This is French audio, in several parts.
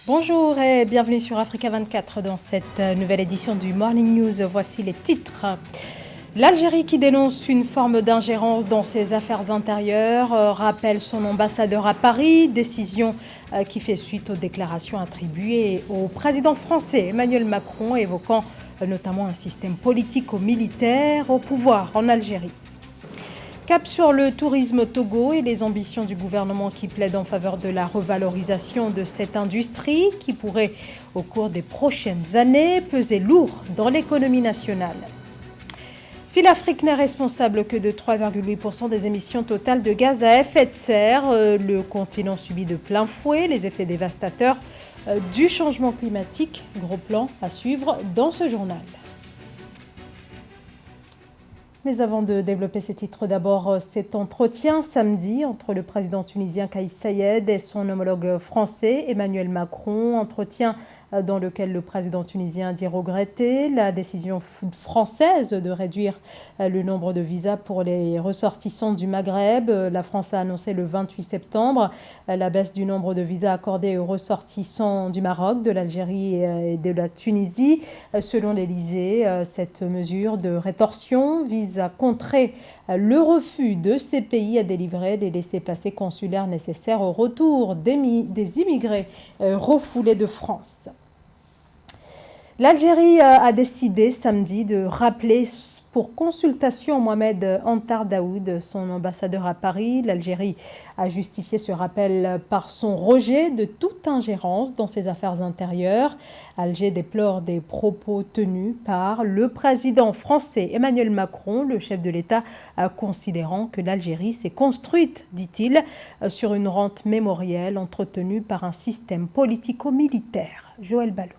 Bonjour et bienvenue sur Africa 24 dans cette nouvelle édition du Morning News. Voici les titres. L'Algérie qui dénonce une forme d'ingérence dans ses affaires intérieures, rappelle son ambassadeur à Paris, décision qui fait suite aux déclarations attribuées au président français Emmanuel Macron, évoquant notamment un système politico-militaire au pouvoir en Algérie. Cap sur le tourisme au Togo et les ambitions du gouvernement qui plaide en faveur de la revalorisation de cette industrie qui pourrait, au cours des prochaines années, peser lourd dans l'économie nationale. Si l'Afrique n'est responsable que de 3,8% des émissions totales de gaz à effet de serre, le continent subit de plein fouet les effets dévastateurs du changement climatique. Gros plan à suivre dans ce journal. Mais avant de développer ces titres, d'abord cet entretien samedi entre le président tunisien Kais Saied et son homologue français Emmanuel Macron. Entretien dans lequel le président tunisien dit regretter la décision française de réduire le nombre de visas pour les ressortissants du Maghreb. La France a annoncé le 28 septembre la baisse du nombre de visas accordés aux ressortissants du Maroc, de l'Algérie et de la Tunisie. Selon l'Élysée, cette mesure de rétorsion vise à contrer le refus de ces pays à délivrer les laissez-passer consulaires nécessaires au retour des immigrés refoulés de France. L'Algérie a décidé samedi de rappeler pour consultation Mohamed Antar Daoud, son ambassadeur à Paris. L'Algérie a justifié ce rappel par son rejet de toute ingérence dans ses affaires intérieures. Alger déplore des propos tenus par le président français Emmanuel Macron, le chef de l'État, considérant que l'Algérie s'est construite, dit-il, sur une rente mémorielle entretenue par un système politico-militaire. Joël Ballot.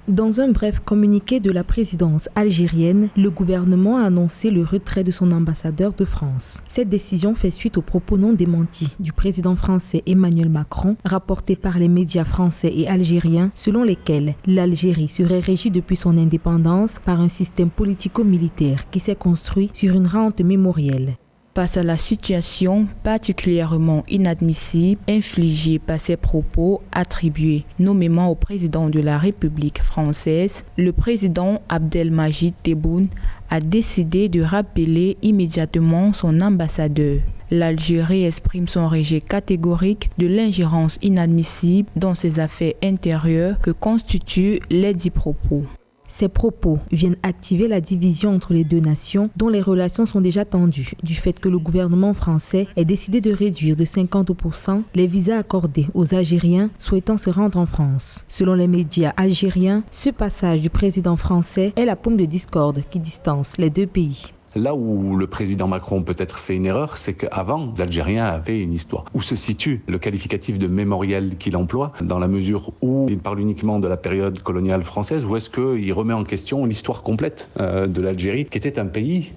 Dans un bref communiqué de la présidence algérienne, le gouvernement a annoncé le retrait de son ambassadeur de France. Cette décision fait suite aux propos non démentis du président français Emmanuel Macron, rapportés par les médias français et algériens, selon lesquels l'Algérie serait régie depuis son indépendance par un système politico-militaire qui s'est construit sur une rente mémorielle. Face à la situation particulièrement inadmissible infligée par ces propos attribués nommément au président de la République française, le président Abdelmadjid Tebboune a décidé de rappeler immédiatement son ambassadeur. L'Algérie exprime son rejet catégorique de l'ingérence inadmissible dans ses affaires intérieures que constituent les dits propos. Ces propos viennent activer la division entre les deux nations dont les relations sont déjà tendues du fait que le gouvernement français ait décidé de réduire de 50% les visas accordés aux Algériens souhaitant se rendre en France. Selon les médias algériens, ce passage du président français est la paume de discorde qui distance les deux pays. Là où le président Macron peut-être fait une erreur, c'est qu'avant, l'Algérien avait une histoire. Où se situe le qualificatif de mémoriel qu'il emploie, dans la mesure où il parle uniquement de la période coloniale française, ou est-ce qu'il remet en question l'histoire complète de l'Algérie, qui était un pays,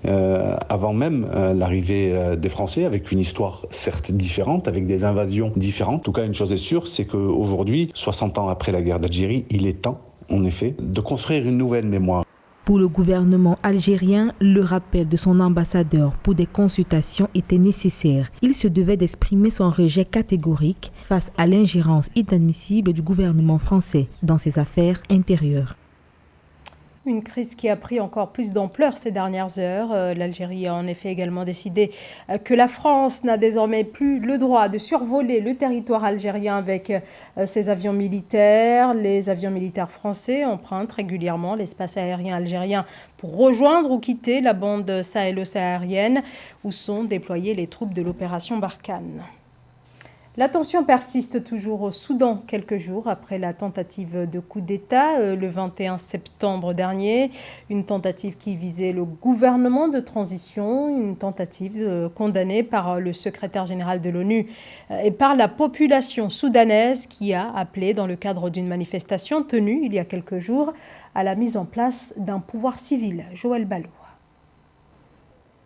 avant même l'arrivée des Français, avec une histoire certes différente, avec des invasions différentes. En tout cas, une chose est sûre, c'est qu'aujourd'hui, 60 ans après la guerre d'Algérie, il est temps, en effet, de construire une nouvelle mémoire. Pour le gouvernement algérien, le rappel de son ambassadeur pour des consultations était nécessaire. Il se devait d'exprimer son rejet catégorique face à l'ingérence inadmissible du gouvernement français dans ses affaires intérieures. Une crise qui a pris encore plus d'ampleur ces dernières heures. L'Algérie a en effet également décidé que la France n'a désormais plus le droit de survoler le territoire algérien avec ses avions militaires. Les avions militaires français empruntent régulièrement l'espace aérien algérien pour rejoindre ou quitter la bande sahélo-saharienne où sont déployées les troupes de l'opération Barkhane. La tension persiste toujours au Soudan, quelques jours après la tentative de coup d'État le 21 septembre dernier. Une tentative qui visait le gouvernement de transition, une tentative condamnée par le secrétaire général de l'ONU et par la population soudanaise qui a appelé, dans le cadre d'une manifestation tenue il y a quelques jours, à la mise en place d'un pouvoir civil. Joël Ballot.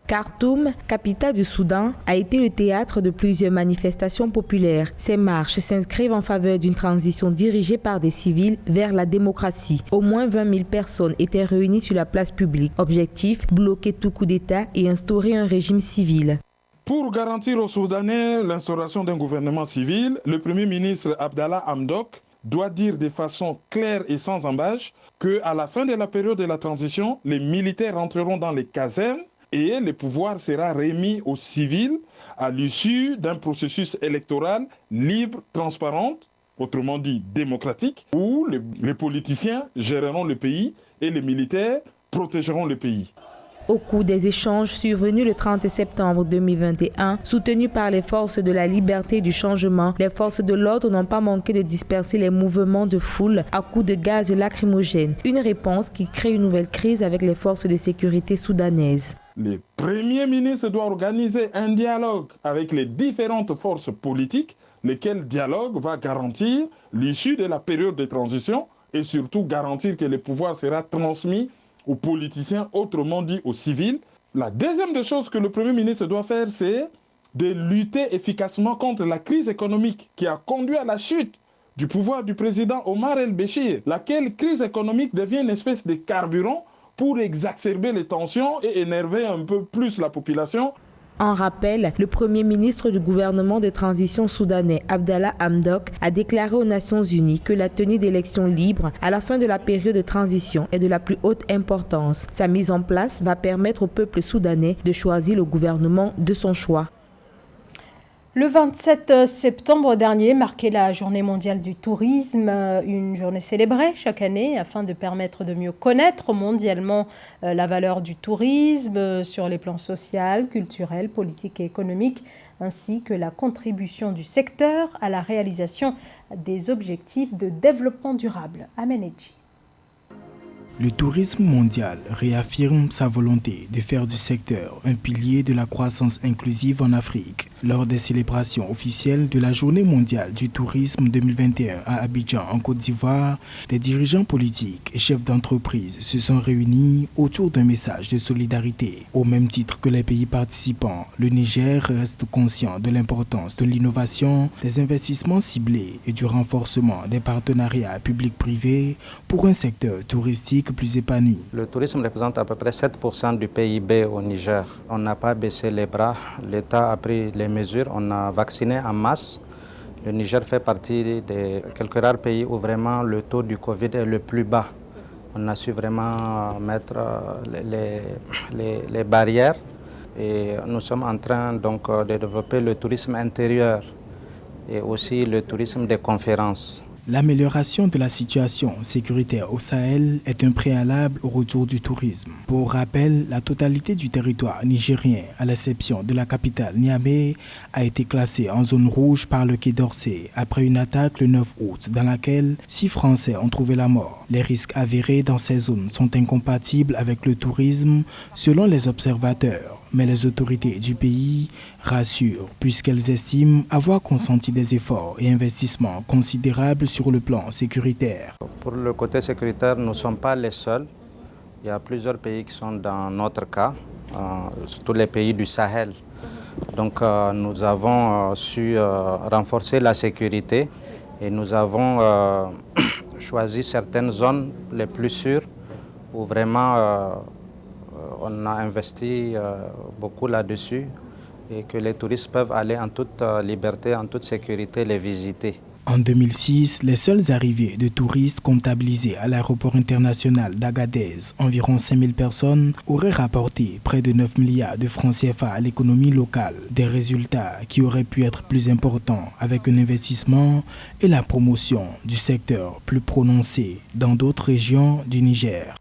Khartoum, capitale du Soudan, a été le théâtre de plusieurs manifestations populaires. Ces marches s'inscrivent en faveur d'une transition dirigée par des civils vers la démocratie. Au moins 20 000 personnes étaient réunies sur la place publique. Objectif, bloquer tout coup d'État et instaurer un régime civil. Pour garantir aux Soudanais l'instauration d'un gouvernement civil, le Premier ministre Abdallah Hamdok doit dire de façon claire et sans embâche qu'à la fin de la période de la transition, les militaires rentreront dans les casernes et le pouvoir sera remis aux civils à l'issue d'un processus électoral libre, transparent, autrement dit démocratique, où les politiciens géreront le pays et les militaires protégeront le pays. Au cours des échanges survenus le 30 septembre 2021, soutenus par les forces de la liberté et du changement, les forces de l'ordre n'ont pas manqué de disperser les mouvements de foule à coups de gaz lacrymogène. Une réponse qui crée une nouvelle crise avec les forces de sécurité soudanaises. Le Premier ministre doit organiser un dialogue avec les différentes forces politiques, lequel dialogue va garantir l'issue de la période de transition et surtout garantir que le pouvoir sera transmis aux politiciens, autrement dit aux civils. La deuxième des choses que le Premier ministre doit faire, c'est de lutter efficacement contre la crise économique qui a conduit à la chute du pouvoir du président Omar el-Béchir, laquelle crise économique devient une espèce de carburant pour exacerber les tensions et énerver un peu plus la population. En rappel, le premier ministre du gouvernement de transition soudanais, Abdallah Hamdok, a déclaré aux Nations Unies que la tenue d'élections libres à la fin de la période de transition est de la plus haute importance. Sa mise en place va permettre au peuple soudanais de choisir le gouvernement de son choix. Le 27 septembre dernier marquait la Journée mondiale du tourisme, une journée célébrée chaque année afin de permettre de mieux connaître mondialement la valeur du tourisme sur les plans social, culturel, politique et économique, ainsi que la contribution du secteur à la réalisation des objectifs de développement durable. Amenedji. Le tourisme mondial réaffirme sa volonté de faire du secteur un pilier de la croissance inclusive en Afrique. Lors des célébrations officielles de la Journée mondiale du tourisme 2021 à Abidjan, en Côte d'Ivoire, des dirigeants politiques et chefs d'entreprise se sont réunis autour d'un message de solidarité. Au même titre que les pays participants, le Niger reste conscient de l'importance de l'innovation, des investissements ciblés et du renforcement des partenariats publics-privés pour un secteur touristique plus épanoui. Le tourisme représente à peu près 7% du PIB au Niger. On n'a pas baissé les bras. L'État a pris les mesures. On a vacciné en masse. Le Niger fait partie des quelques rares pays où vraiment le taux du Covid est le plus bas. On a su vraiment mettre les barrières et nous sommes en train donc de développer le tourisme intérieur et aussi le tourisme des conférences. L'amélioration de la situation sécuritaire au Sahel est un préalable au retour du tourisme. Pour rappel, la totalité du territoire nigérien, à l'exception de la capitale Niamey, a été classée en zone rouge par le Quai d'Orsay après une attaque le 9 août dans laquelle 6 Français ont trouvé la mort. Les risques avérés dans ces zones sont incompatibles avec le tourisme selon les observateurs. Mais les autorités du pays rassurent puisqu'elles estiment avoir consenti des efforts et investissements considérables sur le plan sécuritaire. Pour le côté sécuritaire, nous ne sommes pas les seuls. Il y a plusieurs pays qui sont dans notre cas, surtout les pays du Sahel. Donc nous avons su renforcer la sécurité et nous avons choisi certaines zones les plus sûres où vraiment on a investi beaucoup là-dessus et que les touristes peuvent aller en toute liberté, en toute sécurité, les visiter. En 2006, les seules arrivées de touristes comptabilisées à l'aéroport international d'Agadez, environ 5000 personnes, auraient rapporté près de 9 milliards de francs CFA à l'économie locale. Des résultats qui auraient pu être plus importants avec un investissement et la promotion du secteur plus prononcée dans d'autres régions du Niger.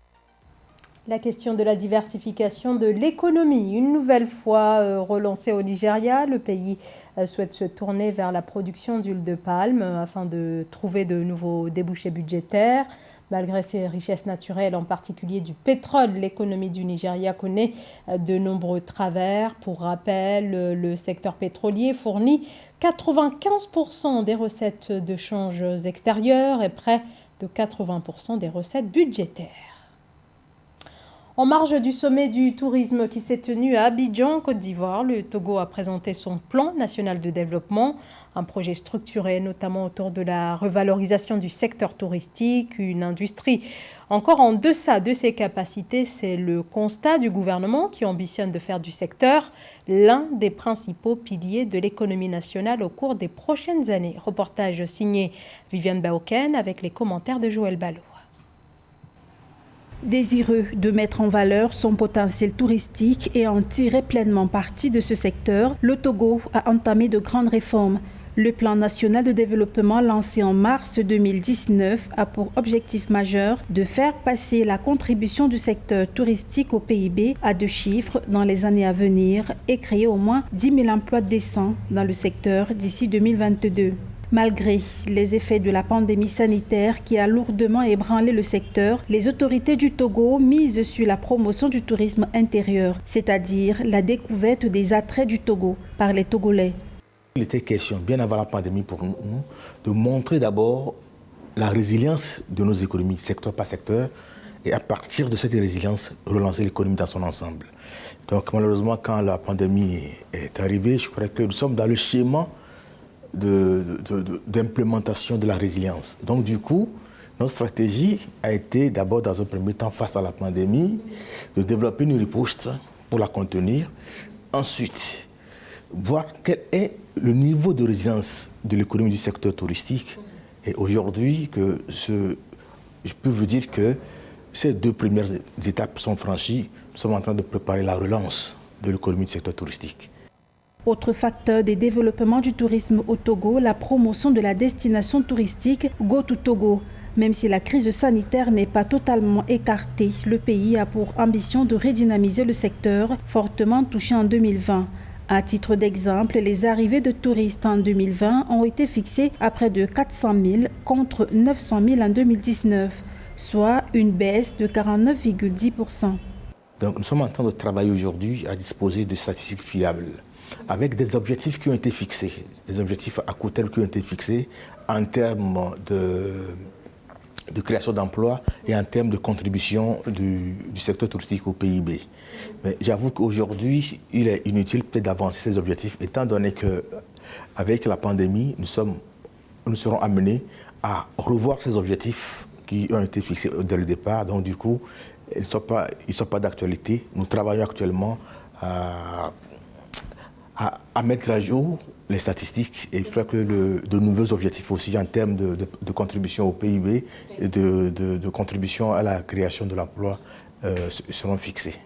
La question de la diversification de l'économie, une nouvelle fois relancée au Nigeria. Le pays souhaite se tourner vers la production d'huile de palme afin de trouver de nouveaux débouchés budgétaires. Malgré ses richesses naturelles, en particulier du pétrole, l'économie du Nigeria connaît de nombreux travers. Pour rappel, le secteur pétrolier fournit 95% des recettes de change extérieures et près de 80% des recettes budgétaires. En marge du sommet du tourisme qui s'est tenu à Abidjan, Côte d'Ivoire, le Togo a présenté son plan national de développement, un projet structuré notamment autour de la revalorisation du secteur touristique, une industrie encore en deçà de ses capacités. C'est le constat du gouvernement qui ambitionne de faire du secteur l'un des principaux piliers de l'économie nationale au cours des prochaines années. Reportage signé Viviane Baoken avec les commentaires de Joël Ballot. Désireux de mettre en valeur son potentiel touristique et en tirer pleinement parti de ce secteur, le Togo a entamé de grandes réformes. Le plan national de développement lancé en mars 2019 a pour objectif majeur de faire passer la contribution du secteur touristique au PIB à 2 chiffres dans les années à venir et créer au moins 10 000 emplois décents dans le secteur d'ici 2022. Malgré les effets de la pandémie sanitaire qui a lourdement ébranlé le secteur, les autorités du Togo misent sur la promotion du tourisme intérieur, c'est-à-dire la découverte des attraits du Togo par les Togolais. Il était question, bien avant la pandémie pour nous, de montrer d'abord la résilience de nos économies, secteur par secteur, et à partir de cette résilience, relancer l'économie dans son ensemble. Donc malheureusement, quand la pandémie est arrivée, je crois que nous sommes dans le schéma d'implémentation de la résilience. Donc du coup, notre stratégie a été d'abord, dans un premier temps, face à la pandémie, de développer une riposte pour la contenir. Ensuite, voir quel est le niveau de résilience de l'économie du secteur touristique. Et aujourd'hui, je peux vous dire que ces 2 premières étapes sont franchies. Nous sommes en train de préparer la relance de l'économie du secteur touristique. Autre facteur des développements du tourisme au Togo, la promotion de la destination touristique Go to Togo. Même si la crise sanitaire n'est pas totalement écartée, le pays a pour ambition de redynamiser le secteur fortement touché en 2020. À titre d'exemple, les arrivées de touristes en 2020 ont été fixées à près de 400 000 contre 900 000 en 2019, soit une baisse de 49,10%. Donc nous sommes en train de travailler aujourd'hui à disposer de statistiques fiables, avec des objectifs qui ont été fixés, des objectifs à court terme qui ont été fixés en termes de création d'emplois et en termes de contribution du secteur touristique au PIB. Mais j'avoue qu'aujourd'hui, il est inutile peut-être d'avancer ces objectifs, étant donné qu'avec la pandémie, nous serons amenés à revoir ces objectifs qui ont été fixés dès le départ. Donc du coup, ils ne sont pas d'actualité. Nous travaillons actuellement à mettre à jour les statistiques et je crois que de nouveaux objectifs aussi en termes de contribution au PIB et de contribution à la création de l'emploi seront fixés.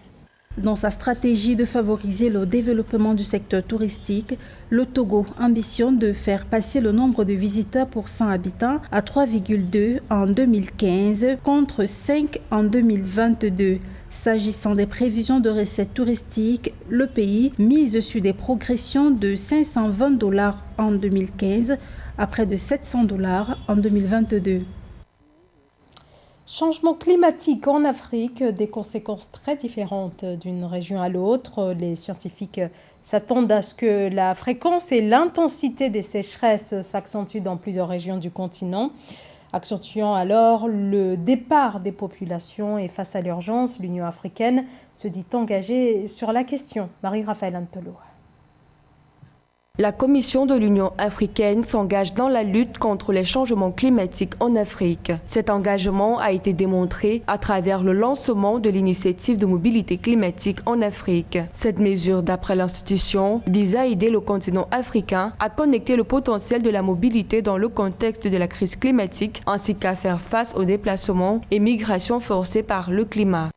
Dans sa stratégie de favoriser le développement du secteur touristique, le Togo ambitionne de faire passer le nombre de visiteurs pour 100 habitants à 3,2 en 2015 contre 5 en 2022. S'agissant des prévisions de recettes touristiques, le pays mise sur des progressions de $520 en 2015 à près de $700 en 2022. Changement climatique en Afrique, des conséquences très différentes d'une région à l'autre. Les scientifiques s'attendent à ce que la fréquence et l'intensité des sécheresses s'accentuent dans plusieurs régions du continent, accentuant alors le départ des populations. Et face à l'urgence, l'Union africaine se dit engagée sur la question. Marie-Raphaël Antolo. La Commission de l'Union africaine s'engage dans la lutte contre les changements climatiques en Afrique. Cet engagement a été démontré à travers le lancement de l'initiative de mobilité climatique en Afrique. Cette mesure, d'après l'institution, vise à aider le continent africain à connecter le potentiel de la mobilité dans le contexte de la crise climatique, ainsi qu'à faire face aux déplacements et migrations forcées par le climat.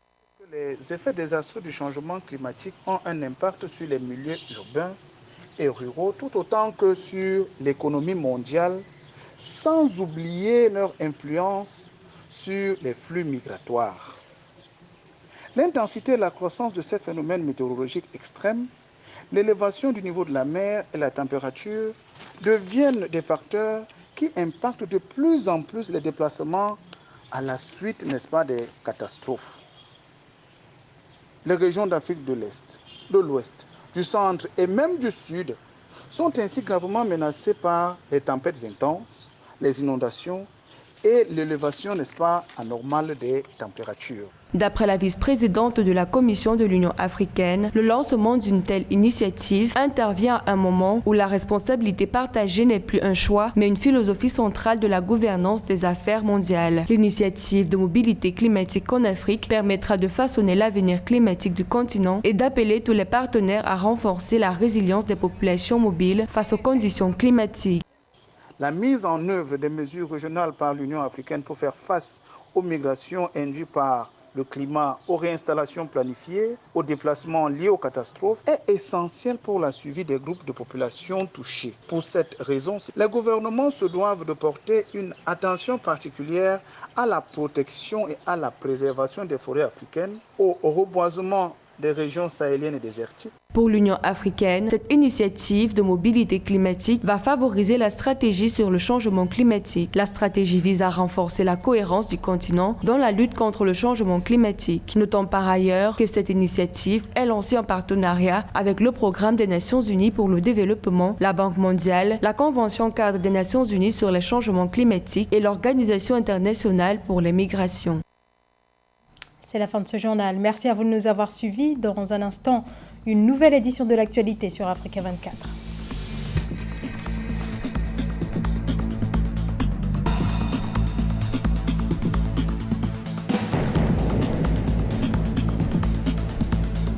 Les effets désastreux du changement climatique ont un impact sur les milieux urbains et ruraux, tout autant que sur l'économie mondiale, sans oublier leur influence sur les flux migratoires. L'intensité et la croissance de ces phénomènes météorologiques extrêmes, l'élévation du niveau de la mer et la température deviennent des facteurs qui impactent de plus en plus les déplacements à la suite, n'est-ce pas, des catastrophes. Les régions d'Afrique de l'Est, de l'Ouest, du centre et même du sud sont ainsi gravement menacées par les tempêtes intenses, les inondations et l'élévation, n'est-ce pas, anormale des températures. D'après la vice-présidente de la Commission de l'Union africaine, le lancement d'une telle initiative intervient à un moment où la responsabilité partagée n'est plus un choix, mais une philosophie centrale de la gouvernance des affaires mondiales. L'initiative de mobilité climatique en Afrique permettra de façonner l'avenir climatique du continent et d'appeler tous les partenaires à renforcer la résilience des populations mobiles face aux conditions climatiques. La mise en œuvre des mesures régionales par l'Union africaine pour faire face aux migrations induites par le climat, aux réinstallations planifiées, aux déplacements liés aux catastrophes, est essentielle pour la suivi des groupes de population touchés. Pour cette raison, les gouvernements se doivent de porter une attention particulière à la protection et à la préservation des forêts africaines, au reboisement des régions sahéliennes et désertiques. Pour l'Union africaine, cette initiative de mobilité climatique va favoriser la stratégie sur le changement climatique. La stratégie vise à renforcer la cohérence du continent dans la lutte contre le changement climatique. Notons par ailleurs que cette initiative est lancée en partenariat avec le Programme des Nations Unies pour le développement, la Banque mondiale, la Convention cadre des Nations Unies sur les changements climatiques et l'Organisation internationale pour les migrations. C'est la fin de ce journal. Merci à vous de nous avoir suivis. Dans un instant, une nouvelle édition de l'actualité sur Africa 24.